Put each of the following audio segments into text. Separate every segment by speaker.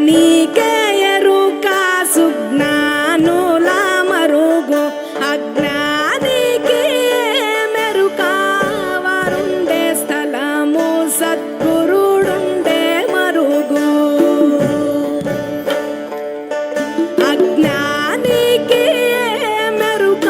Speaker 1: నీకే ఎరుక సుజ్ఞానుల మరుగు అజ్ఞానికి మెరుక వారుండే స్థలము సద్గురుడుండే మరుగు అజ్ఞానికి మెరుక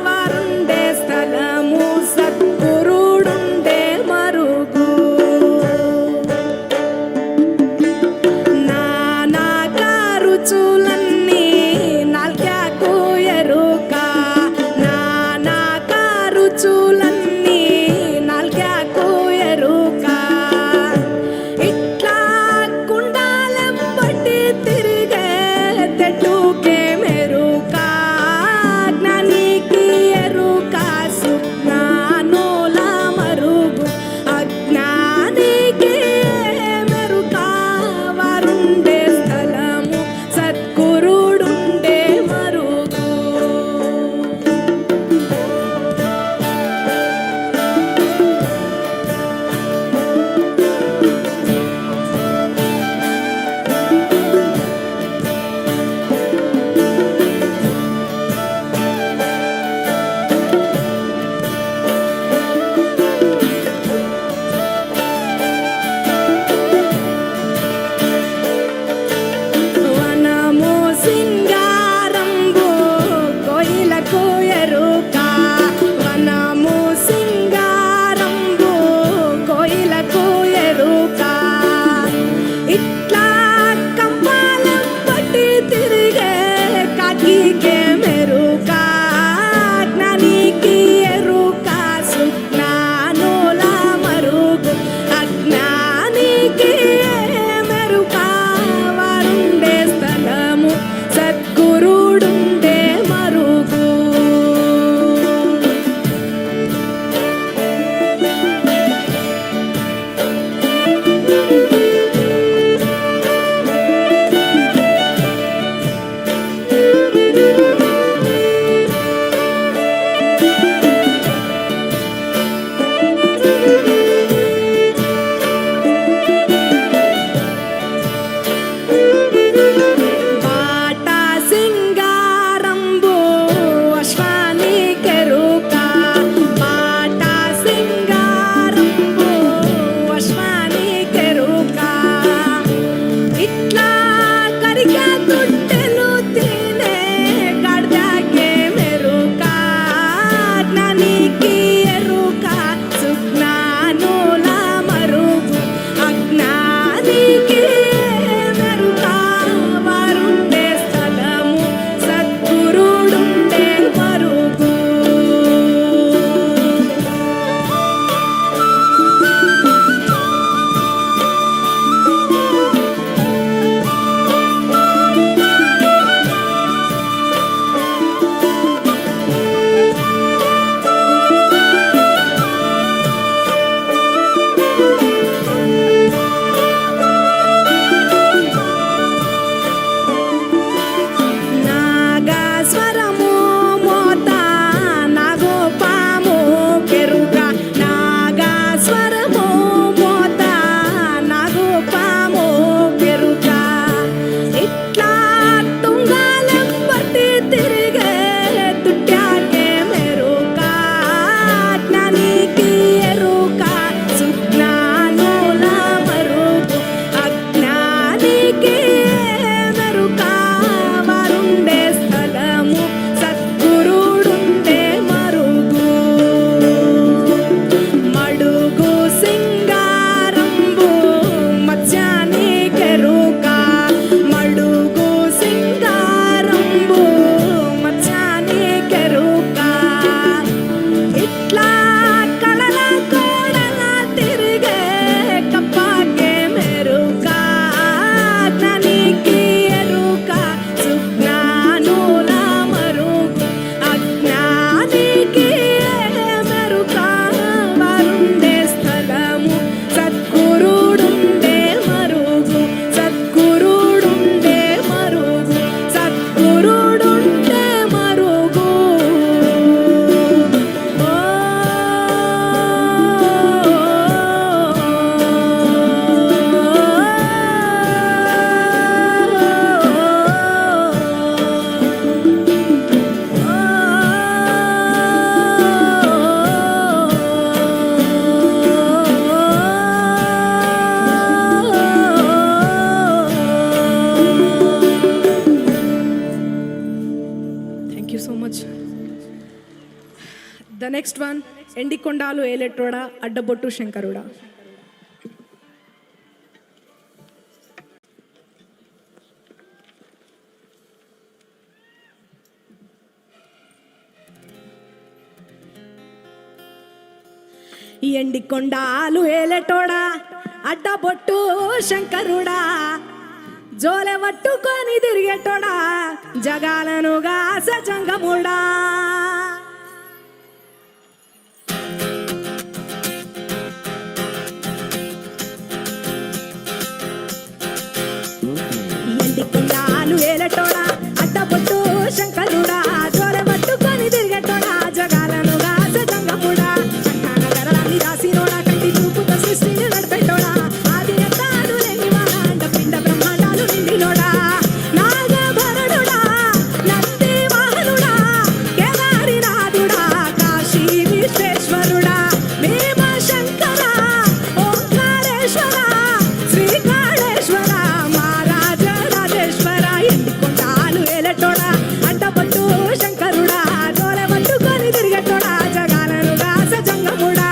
Speaker 1: వారుండే స్థలము సద్గురుడుండే మరుగు నానా నెక్స్ట్ వన్ ఎండికొండాలు ఏలెట్టోడా అడ్డబొట్టు శంకరుడా. ఎండికొండాలు ఏలెటోడా అడ్డబొట్టు శంకరుడా, జోలె పట్టుకొని తిరిగేటోడా జగాలనుగా సజంగముడా. ఎండికొండాలు ఏలెటోడా అడ్డబొట్టు శంకరుడా, జోలె పట్టుకొని తిరిగేటోడా జగాలనుగా సజంగముడా. రాసినోడా కంటి చూపుతో సృష్టిని నడిపెట్టోడా, ఆది అంతాలు లేనివాడా అండపిండ బ్రహ్మాండాలు నిండినోడా. నాగభరణుడా నంది వాహనుడా కేదారినాథుడా కాశీ విశ్వేశ్వరుడా భీమశంకర ఓంకారేశ్వర శ్రీకాళేశ్వర మహారాజ రాజేశ్వర. ఎండికొండాలు ఏలెటోడా అడ్డబొట్టు శంకరుడా, జోలె పట్టుకొని తిరిగేటోడా జగాలనుగా సజంగముడా.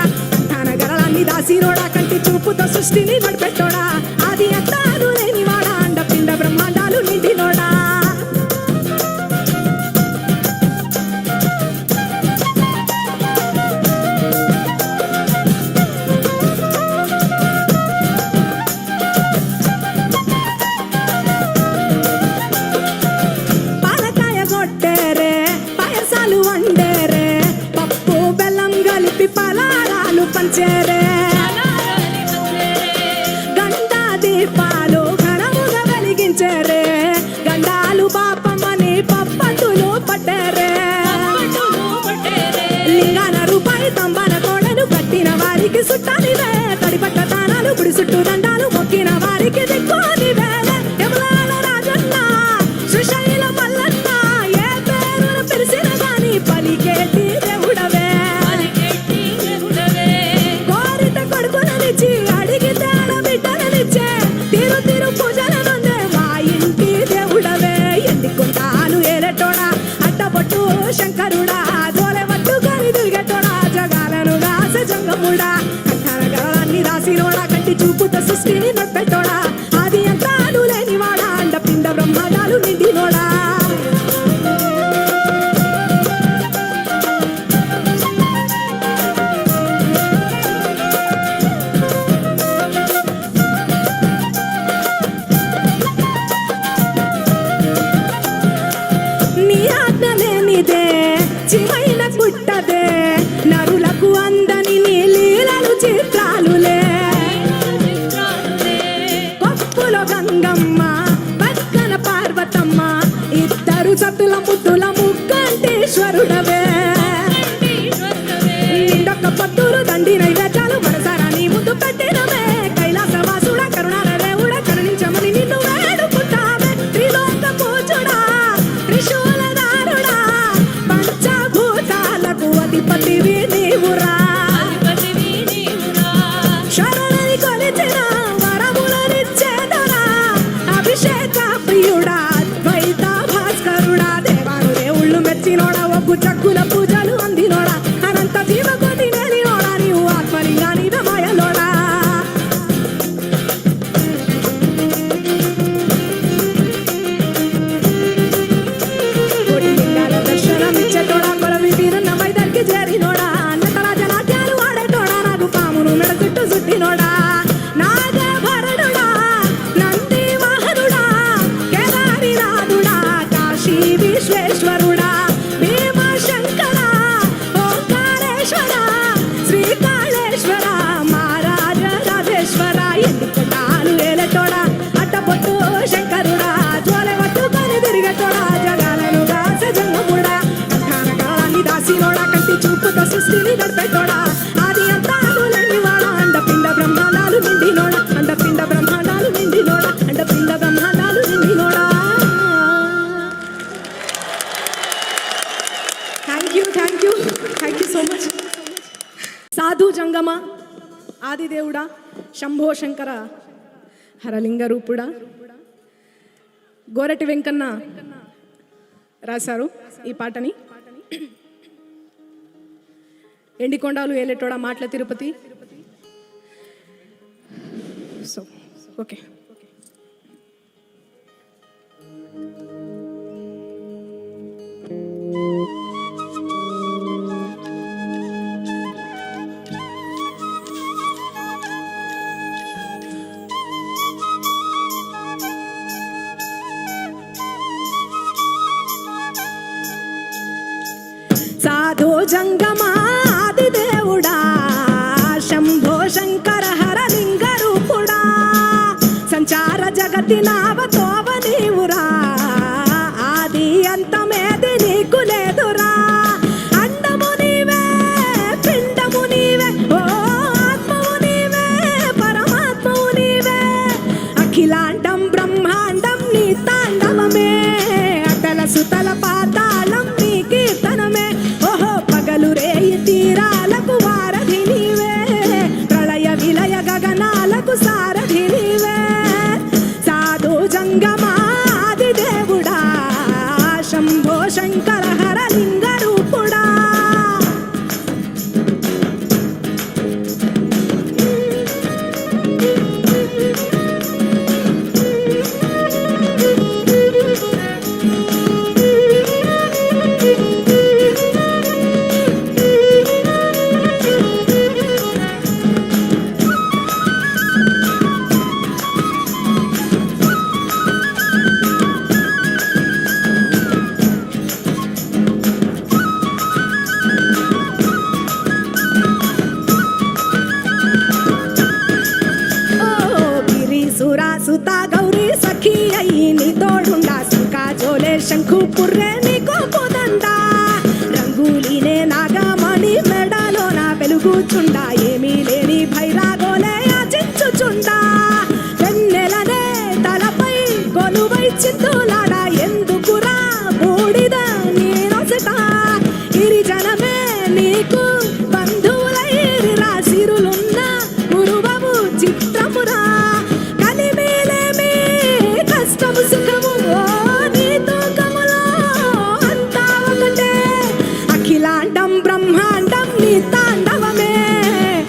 Speaker 1: దాసినోడా కంటి చూపుతో సృష్టిని నడిపెట్టోడా, ఆది అంతాలు లేనివాడా అండపిండ బ్రహ్మాండాలు నిండినోడా. పాలకాయ కొట్టేరే పాయసాలు వండేరే, పప్పు బెల్లం కలిపి పలారాలు పంచేరే, గండా దీపాలు ఘనముగా వెలిగించేరే, గండాలు పాపమని పప్పట్టులు పట్టేరే. లింగాన రూపాయి తంబాన కోడలు కట్టిన వారికి సుట్టాలివే, తడిపట్ట తానాలు గుడి చుట్టూ దండాలు మొక్కిన వారికి దిక్కునివే. యములాల రాజన్న శ్రీశైల మల్లన్న ఏ పేరును పిలిచిన గాని పలికేటి దేవుడవే. కోరిత కొడుకుననిచ్చి అడిగితే బిడ్డలనిచ్చే తిరు తిరు పూజలనుందే మా ఇంటి దేవుడవే. ఎండికొండాలు ఏలెటోడా అడ్డబొట్టు శంకరుడా, జోలె పట్టుకొని తిరిగేటోడా జగాలనుగా సజంగముడా. కంఠాన గరళాన్ని రాసినోడా కంటి చూపుతో సృష్టిని నడిపెట్టోడా, ఆది అంతాలు లేనివాడా అండపిండ బ్రహ్మాండాలు నిండినోడా. నీ ఆజ్ఞ లేనిదే చివైన పుట్టదే, నరులకు అందని నీ లీలలు చిత్రాలులే. కొప్పులో గంగమ్మ పక్కన పార్వతమ్మ ఇద్దరు సతుల ముద్దుల ముక్కంటేశ్వరుడవే. నిండొక్క పత్తులు దండి నైవేద్యాలు మనసారా నీ ముందు పెట్టినవే, కైలాసవాసుడ కరుణాల దేవుడ కరుణించమని నిన్ను వేడుకుంటావే. త్రిలోక పూజుడా త్రిశూలధారుడా పంచభూతాలకు అధిపతివి నీవురా. శరణని కొలిచిన వరములనిచ్చేదరా, అభిషేక ప్రియుడా ద్వైత భాస్కరుడా. దేవాను దేవుళ్ళు మెచ్చినోడా ఒగ్గు చక్కుల పూజలు అందినోడా, అనంత జీవకోటి నేలినోడా నీవు ఆత్మలింగా నీవే మాయలోడా. కోటి లింగాల దర్శనమిచ్చేటోడా కొలవి తీరున్న మైదరికి చేరినోడా, అన్నతరాజ నాట్యాలు ఆడేటోడా నాకు పామును మెడ చుట్టూ చుట్టినోడా. నాగభరణుడా నంది వాహనుడా కేదారినాథుడా కాశీ విశ్వేశ్వరుడా భీమశంకర ఓంకారేశ్వర శ్రీకాళేశ్వర మహారాజ రాజేశ్వర. ఎండికొండాలు ఏలెటోడా అడ్డబొట్టు శంకరుడా, జోలె పట్టుకొని తిరిగేటోడా జగాలనుగా సజంగముడా. కంఠాన గరళాన్ని దాసినోడా కంటి చూపుతో సృష్టిని నడిపెట్టోడా, ఆది అంతాలు లేనివాడా అండపిండ బ్రహ్మాండాలు నిండినోడా. అండపిండ బ్రహ్మాండాలు నిండినోడా, అండపిండ బ్రహ్మాండాలు నిండినోడా. Thank you so much. సాధు జంగమ ఆదిదేవుడా శంభో శంకర హరలింగ రూపుడా గోరటి వెంకన్న రాశారు ఈ పాటని. ఎండికొండాలు ఏలేటోడా మాటల తిరుపతి. సో ఓకే, సాధో జంగమాది దేవుడా శంభో శంకర హర లింగ రూపుడా సంచార జగతి నావతోవ నీవురా ఆది అంతమేది నీకు లేదురా అండము నీవే పిండము నీవే ఓ ఆత్మవు నీవే పరమాత్మవు నీవే అఖిలాండం బ్రహ్మాండం నీ తాండవమే అతల సుతల పాతాళం నీ కీర్తనమే పగలు రేయి తీరాలకు వారధి నీవే ప్రళయ విలయ గగనాలకు సారథి నీవే సాధు జంగమాది దేవుడా శంభో శంకర హర లింగ రూపుడా. సుత గౌరీ సఖీ అయ్యి నీ తోడుండా శంకా జోలే శంఖు పుర్రే నీకు పోదండా రంగులీనే నాగమణి మెడలో నా వెలుగుచుండా ఏమీ లేని భైరాగోలే యాచించుచుండా వెన్నెలనే తలపై కొలువై చిందులాడ ఎందుకురా బూడిద నీ నొసట గిరిజనమే నీకు బంధువులైరి రాశిరులున్న గురువవు చిత్రమురా సుఖము నీతో కమలో అంతా ఒకటే అఖిలాండం బ్రహ్మాండం నీ తాండవమే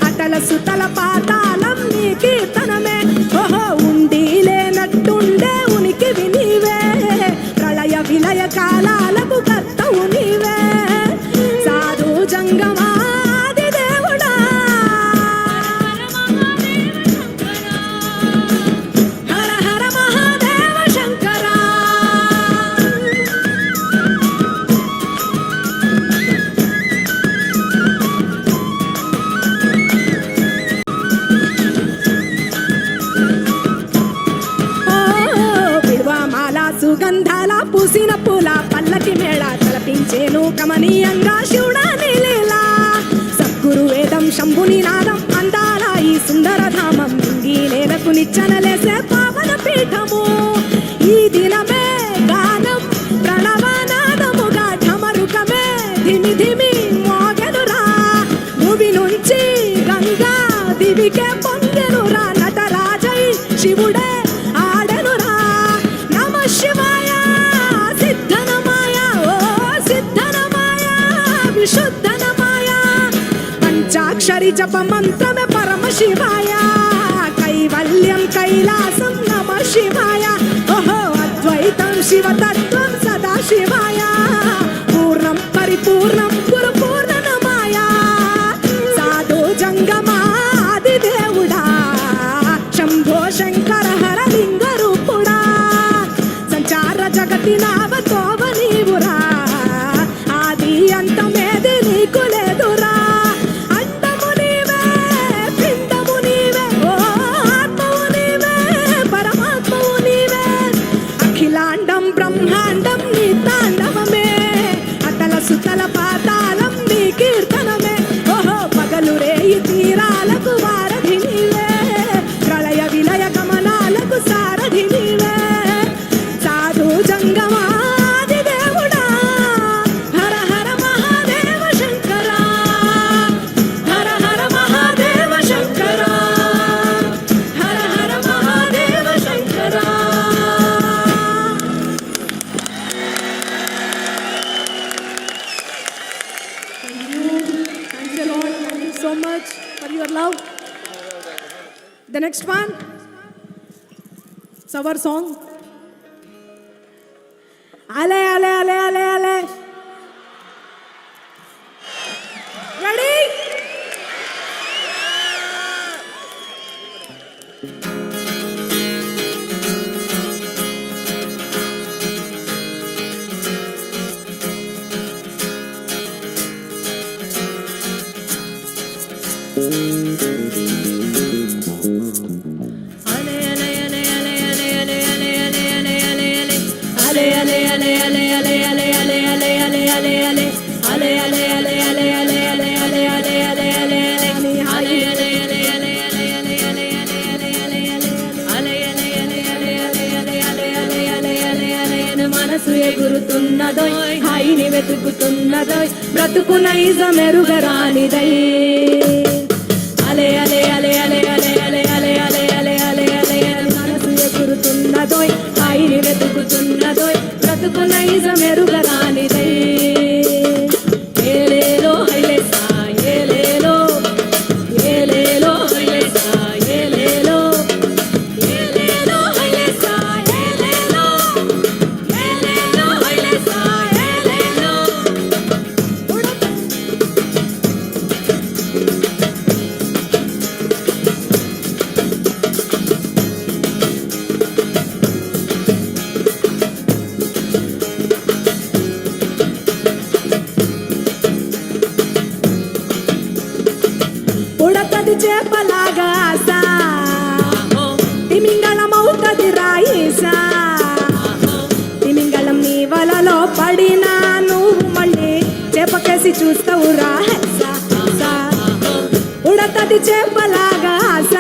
Speaker 1: అటల సుతల పాతాళం నీ కీర్తనమే ఓహో ఉండి లేనట్టుండే ఉనికి నీవే ప్రళయ విలయ కాలాలకు కర్తవు నీవే సాధు జంగమాది దేవుడా హర హర మహాదేవ శంకరా. విడువమాల సుగంధాల పూసిన పూల పల్లకి మేళ తలపించేను కమనీయంగా శివుడా నీలీలా సద్గురు వేదం శంభుని నాదం అందాల ఈ సుందర ధామం ఇంగి నేలకు నిచ్చనలేసే పావన పీఠము ఈ దినమే గానం ప్రణవనాదముగా ఢమరుకమే ధిమి ధిమి మోగెనురా భూమి నుంచి గంగా దివికే పొంగెనురా నటరాజై శివుడే ఆడెనురా నమ శివాయ సిద్ధనమాయ ఓ సిద్ధనమాయ విశుద్ధనమాయ పంచాక్షరి జప మంత్రమే పరమ శివాయ కైవల్యం కైలాసం నమ శివాయ ఓహో అద్వైతం శివతత్వం సదా శివాయ పూర్ణం పరిపూర్ణం గురు పూర్ణనమాయ సాధు జంగమాది దేవుడా శంభో శంకర హర లింగ రూపుడా సంచార జగతి నావతోవ నీవురా ఆది అంతమేది నీకు లేదురా అండము నీవే పిండము నీవే ఓ ఆత్మవు నీవే పరమాత్మవు నీవే అఖిలాండం బ్రహ్మాండం నీ తాండవమే అతల సుతల పాతాళం నీ కీర్తనమే ఓహో పగలు రేయి తీరాలకు వారధి నీవే ప్రళయ విలయ గమనాలకు సారథి నీవే సాధు జంగమా Our song. Ale, ale, ale, ale, ale. Ready? మనసు ఎగురుతున్నదోయ్ హాయిని వెతుకుతున్నదోయ్ బ్రతుకు నైజమెరుగరానిదై అలే అలే అలే అలే అలే అలే అలే అలే అలే అలే అలే మనసు ఎగురుతున్నదోయ్ హాయిని వెతుకుతున్నదోయ్ బ్రతుకు నైజమెరుగరానిదై ఏలేలో హైలేసా ఏలేలో ఏలేలో హైలేసా ఏలేలో ఏలేలో హైలేసా ఏలేలో ఏలేలో హైలేసా ఏలేలో ఉడతది చేపలాగా ఆశ తిమింగళమవుతది రాయిసా తిమింగళం నీ వలలో పడినా నువ్వు మళ్ళీ చేపకేసి చూస్తావు రాహసా ఉడతది చేపలాగా ఆశ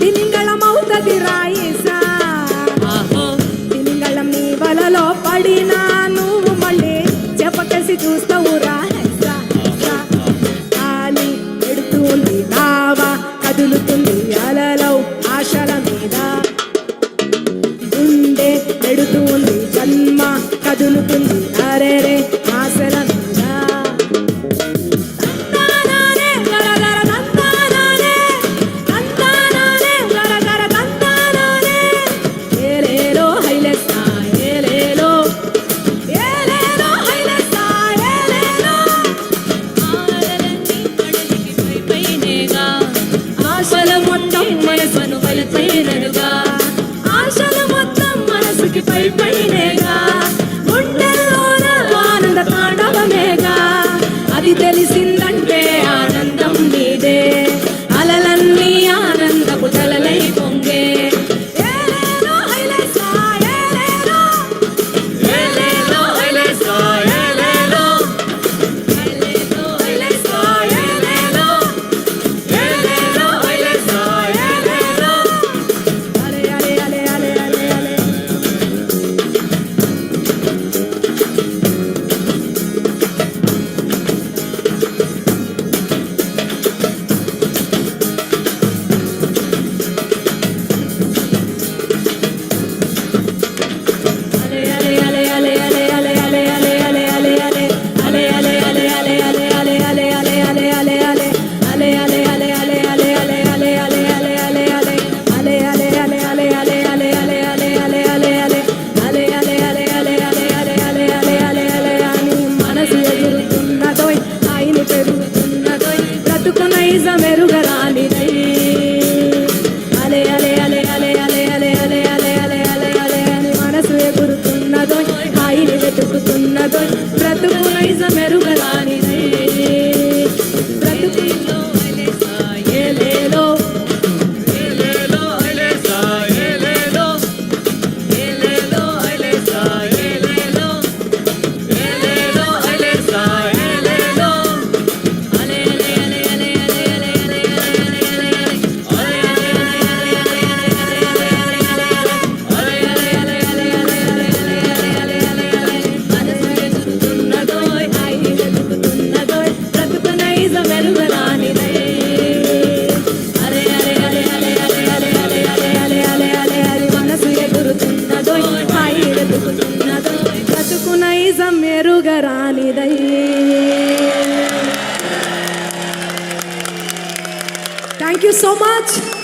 Speaker 1: తిమింగళమవుతది రాయిసా తిమింగళం నీ వలలో పడినా నువ్వు మళ్ళీ చేపకేసి చూస్తావు రాహసా నావా కదులుతుంది అలలో ఆశల మీద గుండె పెడుతుంది జన్మ కదులుతుంది అరేరే ఆశల మీద తందానానే గరగర తందానానే తందానానే గరగర తందానానే ఏలేలో హైలేసా ఏలేలో ఏలేలో హైలేసా ఏలేలో ఆశల మొత్తం మనసును పైపైనగా ఆశల మొత్తం మనసుకి పైపైనేగా గుండెల్లోన ఆనంద తాండవమేగా అది తెలిసిందంటే ఆనందం నీదే అలలన్నీ ఆనందపు తలలై పొంగే ఏలేలో హైలేసా ఏలేలో ఏలేలో హైలేసా ఏలేలో ఏలేలో హైలేసా ఏలేలో ఏలేలో హైలేసా ఏలేలో అలే అలే అలే అలే అలే అలే మనసు ఎగురుతున్నదోయ్ ఆయన పెరుగుతున్నదోయ్ బ్రతుకు నైజమెరుగరానిదై అలే అలే అలే అలే అలే అలే అలే అలే అలే అలే అలే అని మనసు ఎగురుతున్నదోయ్ ఆయన వెతుకుతున్నదోయ్ బ్రతుకు నైజమెరుగరానిదై బ్రతుకులో ఏలేలో ఏలేలో హైలేసా ఏలేలో ఏలేలో హైలేసా ఏలేలో ఏలేలో హైలేసా ఏలేలో అలే అలే అలే అలే అలే అలే అలే అలే మనసు ఎగురుతున్నదోయ్ ఆయన వెతుకుతున్నదోయ్ బ్రతుకు నైజమెరుగరానిదై అరే అరే అరే అరే అరే అరే అరే అరే అరే అరే అరే అరే మనసు ఎగురుతున్నదోయ్ ఆయన వెతుకుతున్నదోయ్ బ్రతుకు నైజమెరుగరానిదై Thank you so much.